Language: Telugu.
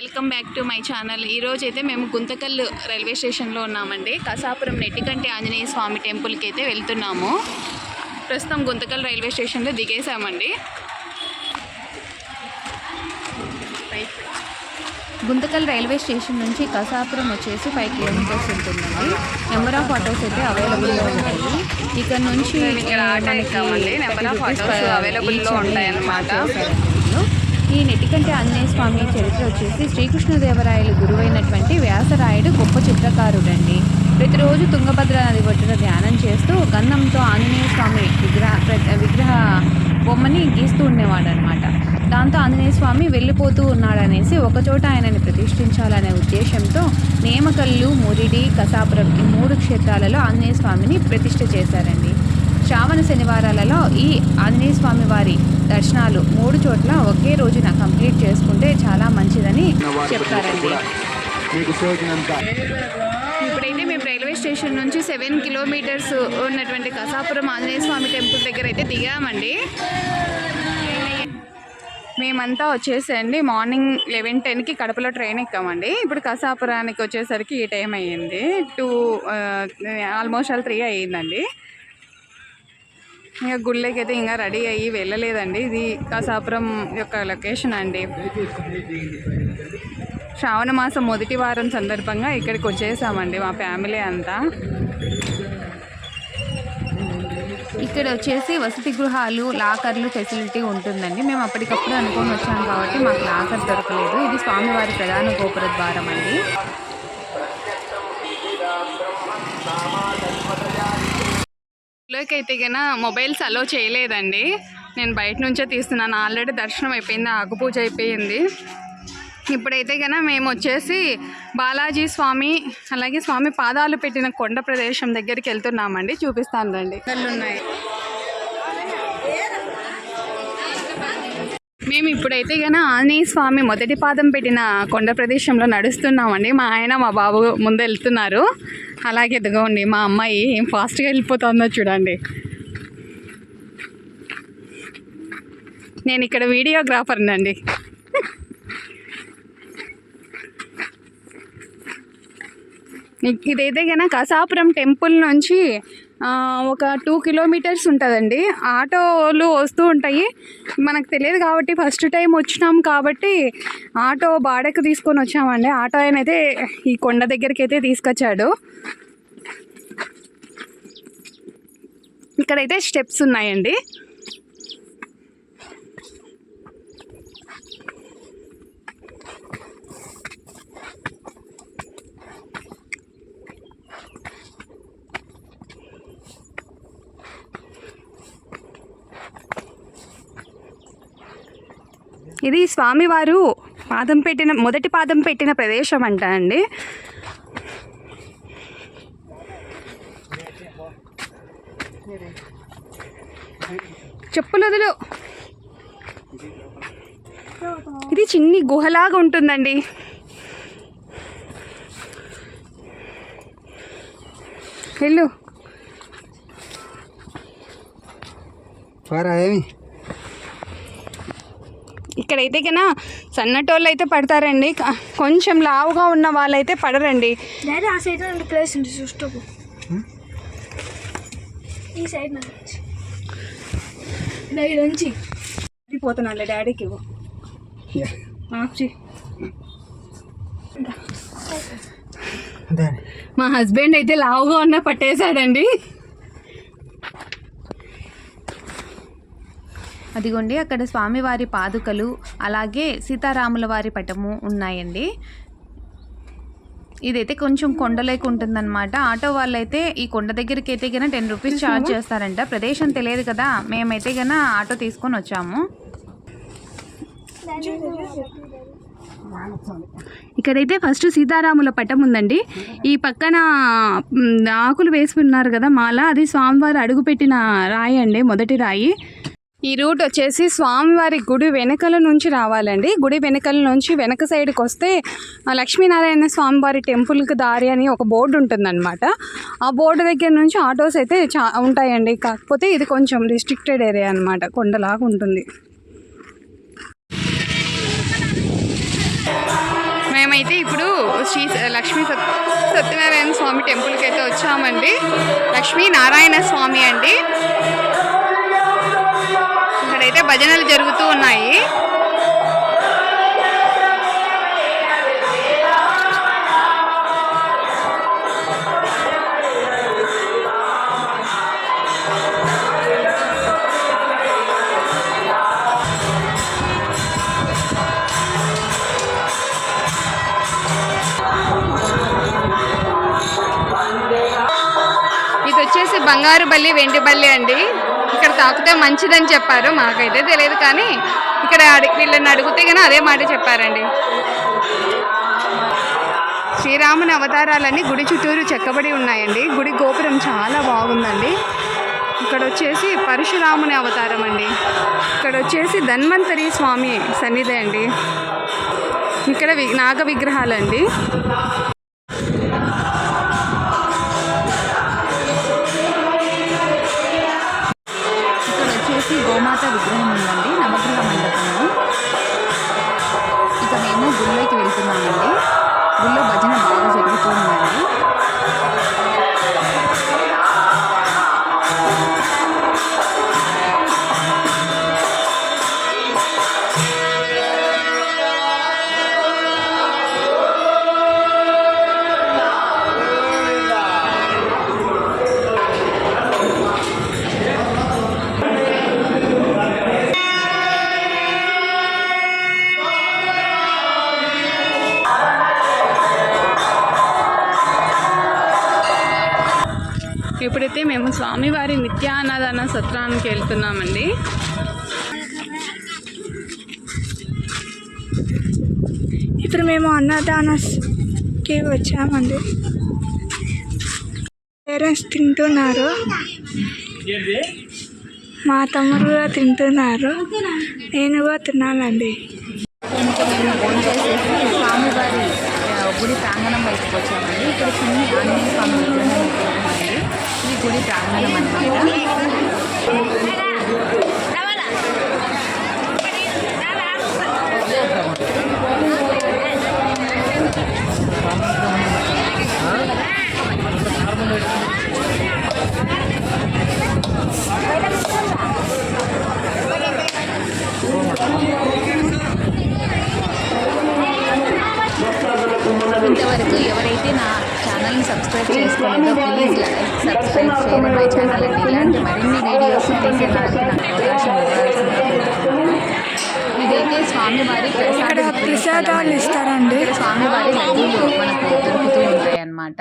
Welcome back to my channel. ఈరోజు అయితే మేము గుంతకల్ రైల్వే స్టేషన్లో ఉన్నామండి. కసాపురం నెట్టికంటి ఆంజనేయ స్వామి టెంపుల్కి అయితే వెళ్తున్నాము. ప్రస్తుతం గుంతకల్ రైల్వే స్టేషన్లో దిగేసామండి. గుంతకల్ రైల్వే స్టేషన్ నుంచి కసాపురం వచ్చేసి 5 కిలోమీటర్స్ ఉంటుందండి. నెంబర్ ఆఫ్ ఆటోస్ అయితే అవైలబుల్లో ఉంటాయి. ఇక్కడ నుంచి నెంబర్ ఆఫ్ ఆటోస్ అవైలబుల్లో ఉంటాయి అన్నమాట. ఈ నెట్టికంటి ఆంజనేయ స్వామి చరిత్ర వచ్చేసి శ్రీకృష్ణదేవరాయలు గురువైనటువంటి వ్యాసరాయుడు గొప్ప చిత్రకారుడండి. ప్రతిరోజు తుంగభద్ర నది ఒడ్డున ధ్యానం చేస్తూ గంధంతో ఆంజనేయ స్వామి విగ్రహ బొమ్మని గీస్తూ ఉండేవాడు అనమాట. దాంతో ఆంజనేయ స్వామి వెళ్ళిపోతూ ఉన్నాడనేసి ఒకచోట ఆయనని ప్రతిష్ఠించాలనే ఉద్దేశంతో నేమకల్లు, మురిడి, కసాపురం ఈ 3 క్షేత్రాలలో ఆంజనేయ స్వామిని ప్రతిష్ఠ చేశారండి. శ్రావణ శనివారాలలో ఈ ఆంజనేయ స్వామి వారి దర్శనాలు 3 చోట్ల ఒకే రోజున కంప్లీట్ చేసుకుంటే చాలా మంచిదని చెప్తారండి. ఇప్పుడైతే మేము రైల్వే స్టేషన్ నుంచి 7 కిలోమీటర్స్ ఉన్నటువంటి కసాపురం ఆంజనేయ స్వామి టెంపుల్ దగ్గర అయితే దిగామండి. మేమంతా వచ్చేసండి మార్నింగ్ 11:10కి కడపలో ట్రైన్ ఎక్కామండి. ఇప్పుడు కసాపురానికి వచ్చేసరికి ఈ టైం అయ్యింది. ఆల్మోస్ట్ 3 అయ్యిందండి. ఇంకా గుళ్ళకి అయితే ఇంకా రెడీ అయ్యి వెళ్ళలేదండి. ఇది కసాపురం యొక్క లొకేషన్ అండి. శ్రావణ మాసం మొదటి వారం సందర్భంగా ఇక్కడికి వచ్చేసామండి మా ఫ్యామిలీ అంతా. ఇక్కడ వచ్చేసి వసతి గృహాలు, లాకర్లు ఫెసిలిటీ ఉంటుందండి. మేము అప్పటికప్పుడు అనుకొని వచ్చాము కాబట్టి మాకు లాకర్ దొరకలేదు. ఇది స్వామివారి ప్రధాన గోపుర ద్వారం అండి. లోకి అయితే కన్నా మొబైల్స్ అలో చేయలేదండి. నేను బయట నుంచే తీస్తున్నాను. ఆల్రెడీ దర్శనం అయిపోయింది, ఆకుపూజ అయిపోయింది. ఇప్పుడైతే కన్నా మేము వచ్చేసి బాలాజీ స్వామి అలాగే స్వామి పాదాలు పెట్టిన కొండ ప్రదేశం దగ్గరికి వెళ్తున్నామండి. చూపిస్తాను రండి. ఉన్నాయి. మేము ఇప్పుడైతే కన్నా ఆంజనేయ స్వామి మొదటి పాదం పెట్టిన కొండ ప్రదేశంలో నడుస్తున్నామండి. మా ఆయన మా బాబు ముందు వెళ్తున్నారు. అలాగే ఎదుగోండి మా అమ్మాయి ఏం ఫాస్ట్గా వెళ్ళిపోతుందో చూడండి. నేను ఇక్కడ వీడియోగ్రాఫర్నండి. ఇదైతే కన్నా కసాపురం టెంపుల్ నుంచి ఒక 2 కిలోమీటర్స్ ఉంటుందండి. ఆటోలు వస్తూ ఉంటాయి. మనకు తెలియదు కాబట్టి ఫస్ట్ టైం వచ్చినాం కాబట్టి ఆటో బాడెకు తీసుకొని వచ్చామండి. ఆటో ఆయన అయితే ఈ కొండ దగ్గరికి అయితే తీసుకొచ్చాడు. ఇక్కడైతే స్టెప్స్ ఉన్నాయండి. ఇది స్వామివారు మొదటి పాదం పెట్టిన ప్రదేశం అంట అండి. చెప్పులు వదులు. ఇది చిన్ని గుహలాగా ఉంటుందండి. వెళ్ళు. ఇక్కడైతే కన్నా సన్నటోళ్ళు అయితే పడతారండి. కొంచెం లావుగా ఉన్న వాళ్ళైతే పడరండి. ఆ సైడ్ ప్లేస్ ఉంది చూసుకో. ఈ సైడ్ నుంచి పోతున్నాడు డాడీకి. మా హస్బెండ్ అయితే లావుగా ఉన్న పట్టేశాడండి. అదిగోండి అక్కడ స్వామివారి పాదుకలు అలాగే సీతారాముల వారి పటము ఉన్నాయండి. ఇదైతే కొంచెం కొండలేక ఉంటుందన్నమాట. ఆటో వాళ్ళైతే ఈ కొండ దగ్గరికి అయితే కన్నా 10 రూపీస్ ఛార్జ్ చేస్తారంట. ప్రదేశం తెలియదు కదా, మేమైతే కన్నా ఆటో తీసుకొని వచ్చాము. ఇక్కడైతే ఫస్ట్ సీతారాముల పటం ఉందండి. ఈ పక్కన ఆకులు వేసుకున్నారు కదా మాల, అది స్వామివారి అడుగుపెట్టిన రాయి అండి, మొదటి రాయి. ఈ రూట్ వచ్చేసి స్వామివారి గుడి వెనకల నుంచి రావాలండి. గుడి వెనకల నుంచి వెనక సైడ్కి వస్తే లక్ష్మీనారాయణ స్వామివారి టెంపుల్కి దారి అని ఒక బోర్డు ఉంటుందన్నమాట. ఆ బోర్డు దగ్గర నుంచి ఆటోస్ అయితే ఉంటాయండి. కాకపోతే ఇది కొంచెం రిస్ట్రిక్టెడ్ ఏరియా అనమాట, కొండలాగా ఉంటుంది. మేమైతే ఇప్పుడు శ్రీ లక్ష్మీ సత్యనారాయణ స్వామి టెంపుల్కి అయితే వచ్చామండి. లక్ష్మీ నారాయణ స్వామి అండి. ఇక్కడైతే భజనలు జరుగుతూ ఉన్నాయి. ఇది వచ్చేసి బంగారు బల్లి వెండి బల్లి అండి. ఇక్కడ తాకితే మంచిదని చెప్పారు, మాకైతే తెలియదు కానీ ఇక్కడ వీళ్ళని అడిగితే కానీ అదే మాట చెప్పారండి. శ్రీరాముని అవతారాలన్నీ గుడి చుట్టూరు చెక్కబడి ఉన్నాయండి. గుడి గోపురం చాలా బాగుందండి. ఇక్కడ వచ్చేసి పరశురాముని అవతారం అండి. ఇక్కడ వచ్చేసి ధన్వంతరి స్వామి సన్నిధి అండి. ఇక్కడ నాగ విగ్రహాలండి. గోమాత విగ్రహం ఉందండి, నవగ్రహ మండపము. ఇక మేము గుళ్ళోకి వెళ్తున్నామండి. గుళ్ళో భజన బాగా జరుగుతూ ఉందండి. ఇప్పుడైతే మేము స్వామివారి నిత్యాన్నదాన సత్రానికి వెళ్తున్నామండి. ఇప్పుడు మేము అన్నదానకి వచ్చామండి. పేరెంట్స్ తింటున్నారు, మా తమ్ముడు కూడా తింటున్నారు, నేను కూడా తిన్నానండి. స్వామివారి గుడి ప్రాంగణం వైపుకి వచ్చామండి. ఇక్కడ చిన్న ఆంజనేయ స్వామి విగ్రహం ఉందండి. ఈ గుడి ప్రాంగణం అన్నమాట. ఇంతవరకు ఎవరైతే నా ఛానల్ని సబ్స్క్రైబ్ చేసుకోలేదో ప్లీజ్ సబ్స్క్రైబ్ చేయడం మై ఛానల్ అండి. ఇలాంటి మరిన్ని వీడియోస్ తీసేయడానికి నాకు అవకాశం ఇవ్వాల్సింది. ఇదైతే స్వామివారి ప్రసాదాలు ఇస్తారండి. స్వామివారి లడ్డూలు మనకు దొరుకుతూ ఉంటాయి అన్నమాట.